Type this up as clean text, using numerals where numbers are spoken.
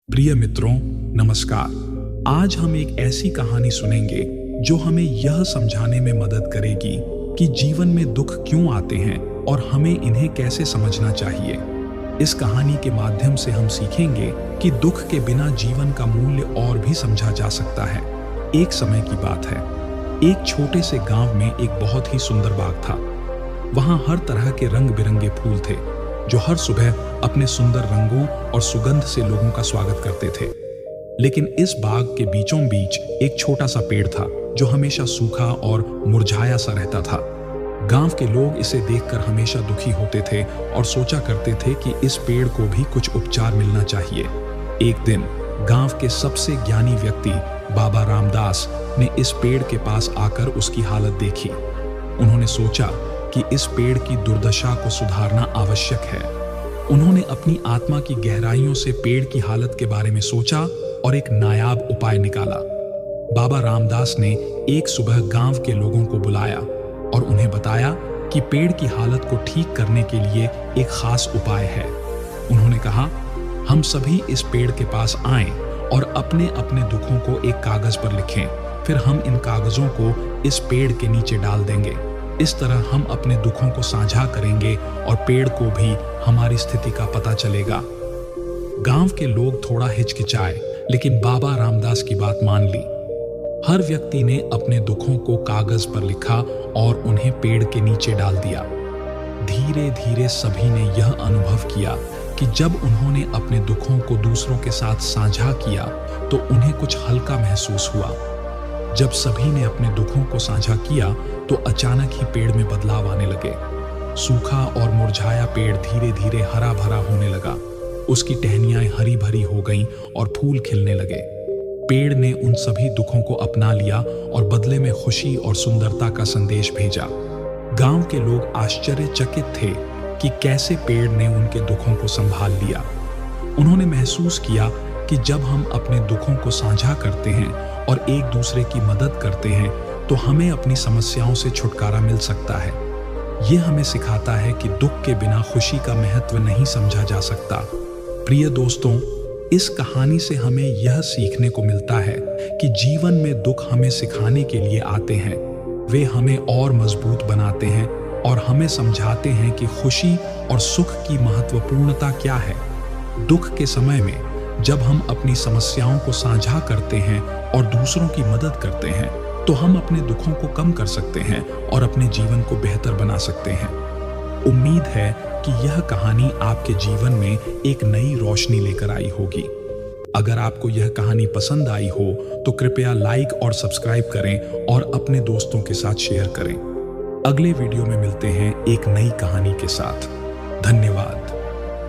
प्रिय मित्रों, नमस्कार। आज हम एक ऐसी कहानी सुनेंगे जो हमें यह समझाने में मदद करेगी कि जीवन में दुख क्यों आते हैं और हमें इन्हें कैसे समझना चाहिए। इस कहानी के माध्यम से हम सीखेंगे कि दुख के बिना जीवन का मूल्य और भी समझा जा सकता है। एक समय की बात है, एक छोटे से गांव में एक बहुत ही सुंदर बाग था। वहां हर तरह के रंग बिरंगे फूल थे जो हर सुबह अपने सुंदर रंगों और सुगंध से लोगों का स्वागत करते थे। लेकिन इस बाग के बीचों बीच एक छोटा सा पेड़ था जो हमेशा सूखा और मुरझाया सा रहता था। गांव के लोग इसे देखकर हमेशा दुखी होते थे और सोचा करते थे कि इस पेड़ को भी कुछ उपचार मिलना चाहिए। एक दिन गांव के सबसे ज्ञानी व्यक्ति बाबा रामदास ने इस पेड़ के पास आकर उसकी हालत देखी। उन्होंने सोचा कि इस पेड़ की दुर्दशा को सुधारना आवश्यक है। उन्होंने अपनी आत्मा की गहराइयों से पेड़ की हालत के बारे में सोचा और एक नायाब उपाय निकाला। बाबा रामदास ने एक सुबह गांव के लोगों को बुलाया और उन्हें बताया कि पेड़ की हालत को ठीक करने के लिए एक खास उपाय है। उन्होंने कहा, हम सभी इस पेड़ के पास आएं और अपने अपने दुखों को एक कागज पर लिखें। फिर हम इन कागजों को इस पेड़ के नीचे डाल देंगे। इस तरह हम अपने दुखों को साझा करेंगे और पेड़ को भी हमारी स्थिति का पता चलेगा। गांव के लोग थोड़ा हिचकिचाए, लेकिन बाबा रामदास की बात मान ली। हर व्यक्ति ने अपने दुखों को कागज पर लिखा और उन्हें पेड़ के नीचे डाल दिया। धीरे धीरे सभी ने यह अनुभव किया कि जब उन्होंने अपने दुखों को दूसरों के साथ साझा किया तो उन्हें कुछ हल्का महसूस हुआ। जब सभी ने अपने दुखों को साझा किया तो अचानक ही पेड़ में बदलाव आने लगे। सूखा और मुरझाया पेड़ धीरे धीरे हरा भरा होने लगा। उसकी टहनियां हरी भरी हो गईं और फूल खिलने लगे। पेड़ ने उन सभी दुखों को अपना लिया और बदले में खुशी और सुंदरता का संदेश भेजा। गांव के लोग आश्चर्यचकित थे कि कैसे पेड़ ने उनके दुखों को संभाल लिया। उन्होंने महसूस किया कि जब हम अपने दुखों को साझा करते हैं और एक दूसरे की मदद करते हैं तो हमें अपनी समस्याओं से छुटकारा मिल सकता है। यह हमें सिखाता है कि दुख के बिना खुशी का महत्व नहीं समझा जा सकता। प्रिय दोस्तों, इस कहानी से हमें यह सीखने को मिलता है कि जीवन में दुख हमें सिखाने के लिए आते हैं। वे हमें और मजबूत बनाते हैं और हमें समझाते हैं कि खुशी और सुख की महत्वपूर्णता क्या है। दुख के समय में जब हम अपनी समस्याओं को साझा करते हैं और दूसरों की मदद करते हैं तो हम अपने दुखों को कम कर सकते हैं और अपने जीवन को बेहतर बना सकते हैं। उम्मीद है कि यह कहानी आपके जीवन में एक नई रोशनी लेकर आई होगी। अगर आपको यह कहानी पसंद आई हो तो कृपया लाइक और सब्सक्राइब करें और अपने दोस्तों के साथ शेयर करें। अगले वीडियो में मिलते हैं एक नई कहानी के साथ। धन्यवाद।